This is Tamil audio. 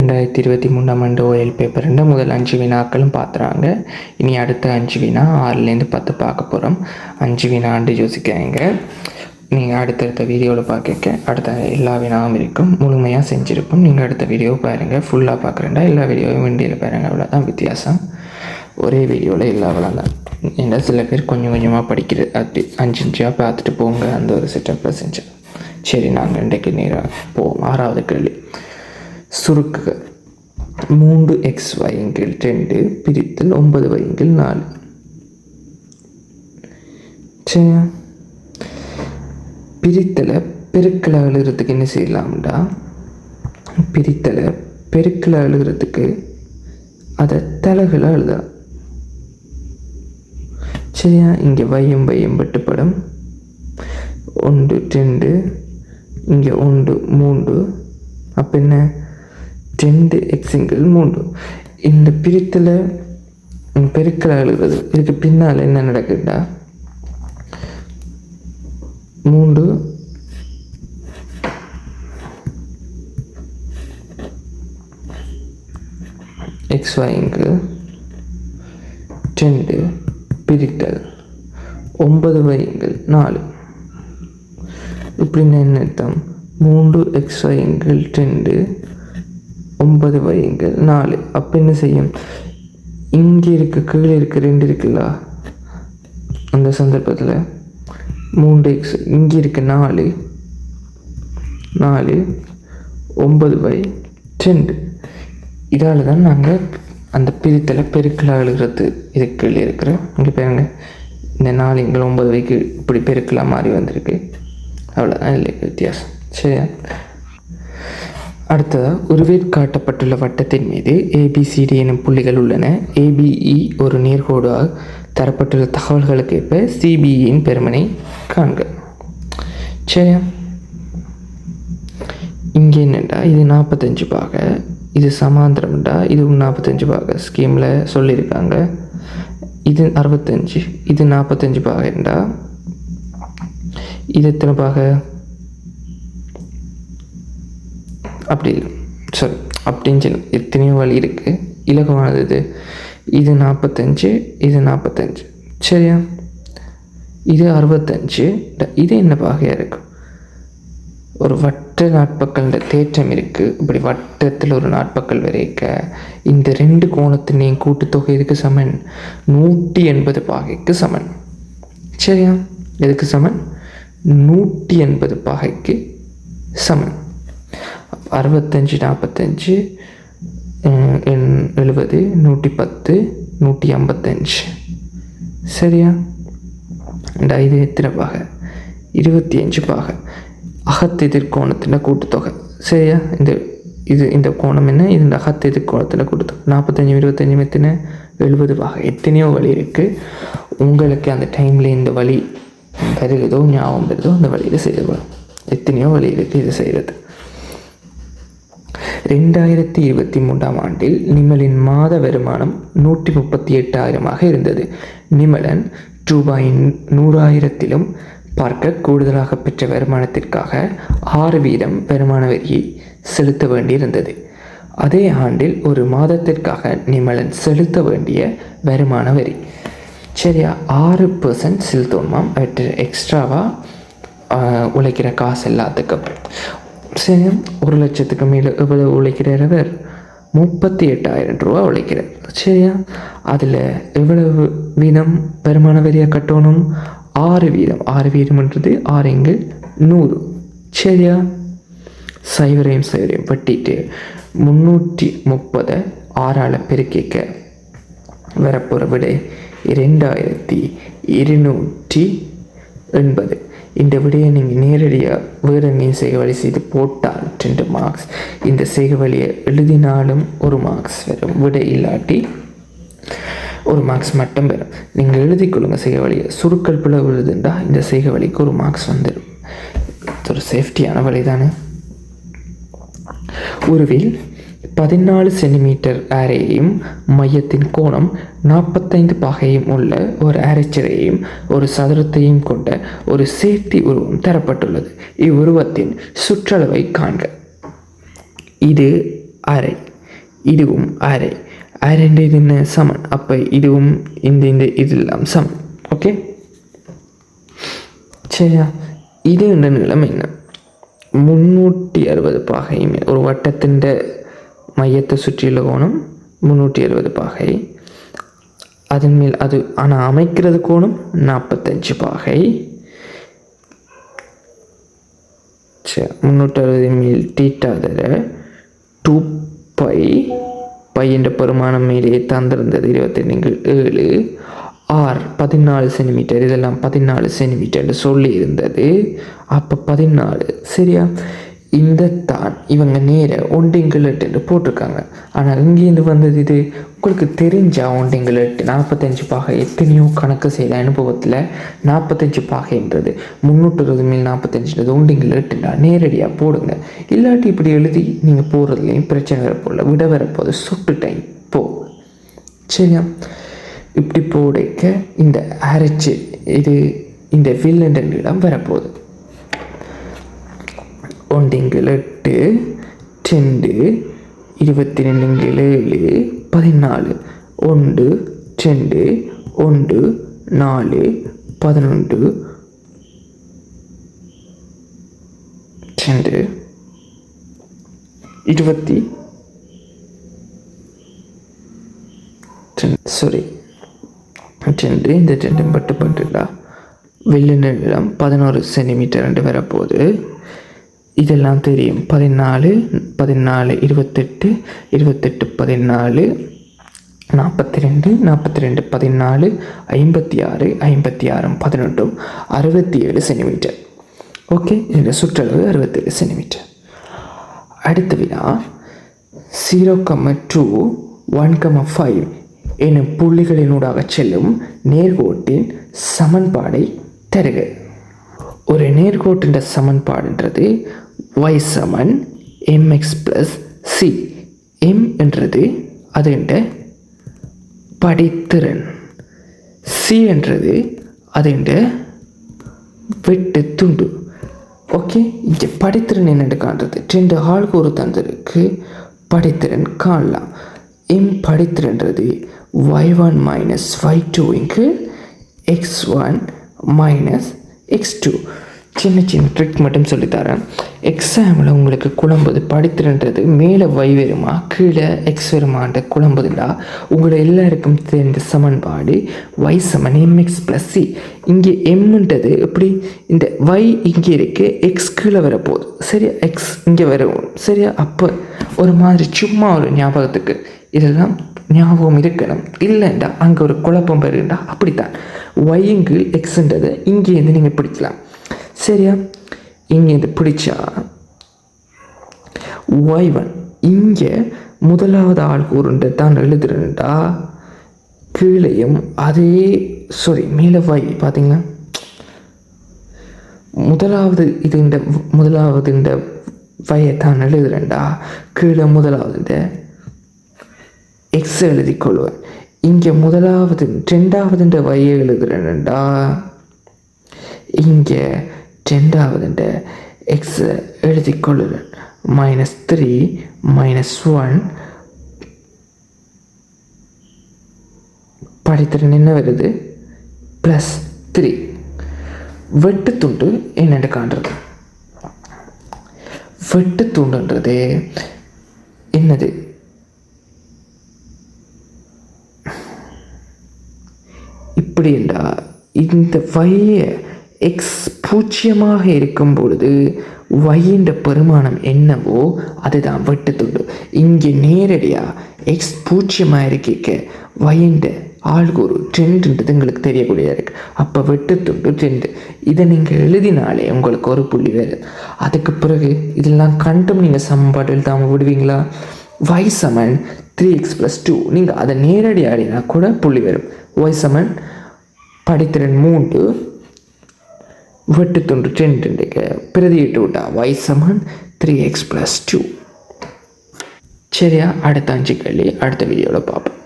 2023 ஓஎல் பேப்பர் முதல் 5 வினாக்களும் பார்த்துறாங்க. இனி அடுத்த 5 வினா 6லேருந்து 10 பார்க்க போகிறோம். 5 வினாண்டு யோசிக்காங்க. நீங்கள் அடுத்தடுத்த வீடியோவில் பார்க்க அடுத்த எல்லா வினாவும் இருக்கும், முழுமையாக செஞ்சுருப்போம். நீங்கள் அடுத்த வீடியோ பாருங்கள். ஃபுல்லாக பார்க்குறேன்டா எல்லா வீடியோவும் வண்டியில் பாருங்கள். அவ்வளோதான் வித்தியாசம். ஒரே வீடியோவில் எல்லா தான். ஏன்னா சில பேர் கொஞ்சம் கொஞ்சமாக படிக்கிறது, அப்படி 5 பார்த்துட்டு போங்க. அந்த ஒரு செட்டப்பில் செஞ்சேன். சரி, நாங்கள் இன்றைக்கு நேராக போவோம். 6வது கேள்வி. சுருக்குக 3xy/2 பிரித்தல் 9y/4. சரியா? பிரித்தலை பெருக்கலை எழுதுறதுக்கு என்ன செய்யலாம்டா, பிரித்தலை பெருக்கலை எழுதுறதுக்கு அதை தலைகளை எழுதலாம். சரியா? இங்கே வையும் வெட்டுப்படும். 1 2, இங்கே 1 3. அப்போ என்ன, 2x/3. இந்த பிரித்தலை பெருக்கலை எழுதுறது. இதுக்கு பின்னால் என்ன நடக்குதுடா, 3 xy/2 பிரித்தல் 9y/4. இப்படின்னா என்ன அர்த்தம், 3xy/2 9y/4. அப்போ என்ன செய்யும், இங்கே இருக்க கீழே இருக்க 2 இருக்குல்ல, அந்த சந்தர்ப்பத்தில் 3x இங்கே இருக்க 4 9y/2. இதால் தான் நாங்கள் அந்த பிரித்தலை பெருக்கலாக எழுதுறது. இது கீழே இருக்கிற இங்கே பாருங்க, இந்த 4 இங்கே 9y இப்படி பெருக்கலாக மாறி வந்திருக்கு. அவ்வளோதான் இல்லை வித்தியாசம். சரியா? அடுத்ததாக, உருவில் காட்டப்பட்டுள்ள வட்டத்தின் மீது ABCD எனும் புள்ளிகள் உள்ளன. ABE ஒரு நேர்கோடாக தரப்பட்டுள்ள தகவல்களுக்கு ஏற்ப CBEயின் பெருமனை காண்க. சரியா? இங்கே என்னண்டா, இது 45 பாக, இது சமாந்திரம்டா, இது 45 பாக ஸ்கீமில் சொல்லியிருக்காங்க. இது 65, இது 45 பாகண்டா. இது எத்தனை பாக, அப்படி சரி அப்படின்னு சொல்லி எத்தனையோ வழி இருக்குது. இலகுவானது இது 45, இது 45. சரியா? இது 65. இது என்ன பாகையாக இருக்கும், ஒரு வட்ட நாட்பக்கல் தேற்றம் இருக்குது. இப்படி வட்டத்தில் ஒரு நாட்பக்கல் வரைக்க இந்த 2 கோணத்தினையும் கூட்டுத்தொகை இதுக்கு சமன் 180 பாகைக்கு சமன். சரியா? எதுக்கு சமன், 180 பாகைக்கு சமன். 65 45 70 110 155. சரியா? இது எத்தனை பாகை, 25 பாகை. அகத்தெதிர்கோணத்தின் கூட்டுத்தொகை. சரியா? இந்த கோணம் என்ன, இந்த அகத்தெதிர்கோணத்தின் கூட்டுத்தொகை 45 25 எத்தனை, 70 பாகை. எத்தனையோ வழி இருக்குது. உங்களுக்கு அந்த டைமில் இந்த வழி வருகிறதோ ஞாபகம் வருதோ அந்த வழியில் செய்யலாம். எத்தனையோ வழி இருக்குது இது செய்கிறது. 2023 ஆண்டில் நிமலின் மாத வருமானம் 138,000 இருந்தது. நிமலன் ரூபாய் 100,000 பார்க்க கூடுதலாக பெற்ற வருமானத்திற்காக 6% வருமான வரியை செலுத்த வேண்டியிருந்தது. அதே ஆண்டில் ஒரு மாதத்திற்காக நிமலன் செலுத்த வேண்டிய வருமான வரி. சரியா? 6% செலுத்தணுமாம். அவற்றை எக்ஸ்ட்ராவாக உழைக்கிற காசு எல்லாத்துக்கும். சரி, 1,00,000க்கு மேலே எவ்வளோ உழைக்கிறார் அவர், 38,000 ரூபா உழைக்கிறார். சரியா? அதில் எவ்வளவு வீதம் வருமான வரியாக கட்டணும், 6%. 6%ன்றது 6×100. சரியா? சைவரையும் வெட்டிட்டு 330 6ஆல் பெருக்கிக்க வரப்போகிற விடை 2280. இந்த விடையை நீங்கள் நேரடியாக வேறு எங்கேயும் செய்கவழி செய்து போட்டால் 2 மார்க்ஸ். இந்த செய்கவழியை எழுதினாலும் 1 மார்க்ஸ் வரும். விடை இல்லாட்டி 1 மார்க்ஸ் மட்டும் வரும். நீங்கள் எழுதிக்கொள்ளுங்க செய்கவழியை. சுருக்கல் பிளவு எழுதுண்டா இந்த செய்கவழிக்கு 1 மார்க்ஸ் வந்துடும். ஒரு சேஃப்டியான வழி தானே. உருவில் 14 சென்டிமீட்டர் ஆரையையும் மையத்தின் கோணம் 45 பாகையும் உள்ள ஒரு ஆரைச்சிறையையும் ஒரு சதுரத்தையும் கொண்ட ஒரு சேர்த்தி உருவம் தரப்பட்டுள்ளது. இவ்வுருவத்தின் சுற்றளவை காண்க. இது அரை. இதுவும் அரை. அரைன்ற இது என்ன சமன். அப்போ இதுவும் இந்த இதெல்லாம் சமன். ஓகே சரியா. இது என்ற நிலம் என்ன 360 பாகையுமே. ஒரு வட்டத்தின் மையத்தை சுற்றியுள்ள கோணம் 360 பாகை. அதன் மேல் அது ஆனால் அமைக்கிறது கோணம் 45 பாகை. சரி 360 மேல் தீட்டா தர 2π என்ற பெருமானம் மேலே தந்திருந்தது 27 ஆர் 14 சென்டிமீட்டர். இதெல்லாம் 14 சென்டிமீட்டர் சொல்லி இருந்தது. அப்போ 14 சரியா. இந்த தான் இவங்க நேர ஒண்டிங்கிலட் என்று போட்டிருக்காங்க. ஆனால் இங்கேருந்து வந்தது இது உங்களுக்கு தெரிஞ்சா ஒண்டிங்கிலட் 45 பாகை எத்தனையோ கணக்கு செய்த அனுபவத்தில் 45 பாகைன்றது 360 மேல் 45 ஒண்டிங்கிலட்டுனா நேரடியாக போடுங்க. இல்லாட்டி இப்படி எழுதி நீங்கள் போகிறதுலையும் பிரச்சனை வரப்போல விட வரப்போது சொட்டு டைம் போ சரியா. இப்படி போடைக்க இந்த அரைச்சி இது இந்த வில்லண்ட இடம் வரப்போகுது. 1 8 2 22 7 14 1 2 1 4 11 2 20 சாரி 2 இந்த 2 பட்டுடா வெள்ளின நிலம் 11 சென்டிமீட்டர் என்று வரப்போகுது. இதெல்லாம் தெரியும். 14 14 28 28 14 42 42 14 56 56 18 67 சென்டிமீட்டர். ஓகே இந்த சுற்றளவு 67 சென்டிமீட்டர். அடுத்த வினா 0,2 1,5 எனும் புள்ளிகளினூடாக செல்லும் நேர்கோட்டின் சமன்பாடை தருக. ஒரு நேர்கோட்டின் சமன்பாடுன்றது y சமன் mx + c. m என்றது அதுண்ட படித்திறன், c என்றது அதுண்ட வெட்டு துண்டு. ஓகே இங்கே படித்திறன் என்னென்று காண்றது 2 ஆள்கூறு தந்திருக்கு படித்திறன் காணலாம். m படித்திறன்றது y1 - y2 இங்கு x1 - x2. சின்ன சின்ன ட்ரிக் மட்டும் சொல்லித்தரேன். எக்ஸாமில் உங்களுக்கு குழம்புது படித்திறன்றது மேலே y வருமா கீழே x வருமான்ற குழம்புதுண்டா உங்களை எல்லாருக்கும் தெரிந்த சமன்பாடு y சமன் mx + c. இங்கே mன்றது எப்படி இந்த y இங்கே இருக்கு x கீழே வரப்போகுது சரியா. x இங்கே வரும் சரியா. அப்போ ஒரு மாதிரி சும்மா ஒரு ஞாபகத்துக்கு இதெல்லாம் ஞாபகம் இருக்கணும். இல்லைண்டா அங்கே ஒரு குழப்பம் வருண்டா. அப்படித்தான் ஒய்ங்கு எக்ஸுன்றதை இங்கேருந்து நீங்கள் பிடிக்கலாம் சரியா. இங்கேருந்து பிடிச்சா y1 இங்கே முதலாவது ஆள்கூறுன்ற தான் எழுதுறேன்டா கீழையும் அதே மேலே y பார்த்தீங்கன்னா முதலாவது இது இந்த முதலாவது இந்த வயை தான் எழுதுறேன்டா கீழே முதலாவது இந்த எக்ஸ் எழுதி கொள்வேன். இங்கே முதலாவது 2வது வயை எழுதுறேன்டா இங்கே 2வது எக்ஸ் எழுதி கொள்ளுறேன். -3 -1 படித்திறன் என்ன வருது +3. வெட்டு துண்டு என்னென்று காண்றது. வெட்டு துண்டுன்றது என்னது இப்படி என்றா இந்த வய எக்ஸ் 0 இருக்கும் பொழுது வயின்ற பெருமானம் என்னவோ அதுதான் வெட்டுத்துண்டு. இங்கே நேரடியாக எக்ஸ் 0 இருக்க வயின்ற ஆள்கூறு 2ன்றது உங்களுக்கு தெரியக்கூடியதாக இருக்குது. அப்போ வெட்டுத்துண்டு 2. இதை நீங்கள் எழுதினாலே உங்களுக்கு ஒரு புள்ளி வேறு. அதுக்கு பிறகு இதெல்லாம் கண்டும் நீங்கள் சமன்பாடு எழுதாமல் விடுவீங்களா. y சமன் 3x + 2 நீங்கள் அதை நேரடியாக ஆடினா கூட புள்ளி வரும். y சமன் படித்திறன் 3 வெட்டுத்துண்டு 2 பிரதியிட்டு விட்டா y சமன் 3x + 2 சரியா. அடுத்த 5 கேள்வி அடுத்த வீடியோவில் பார்ப்போம்.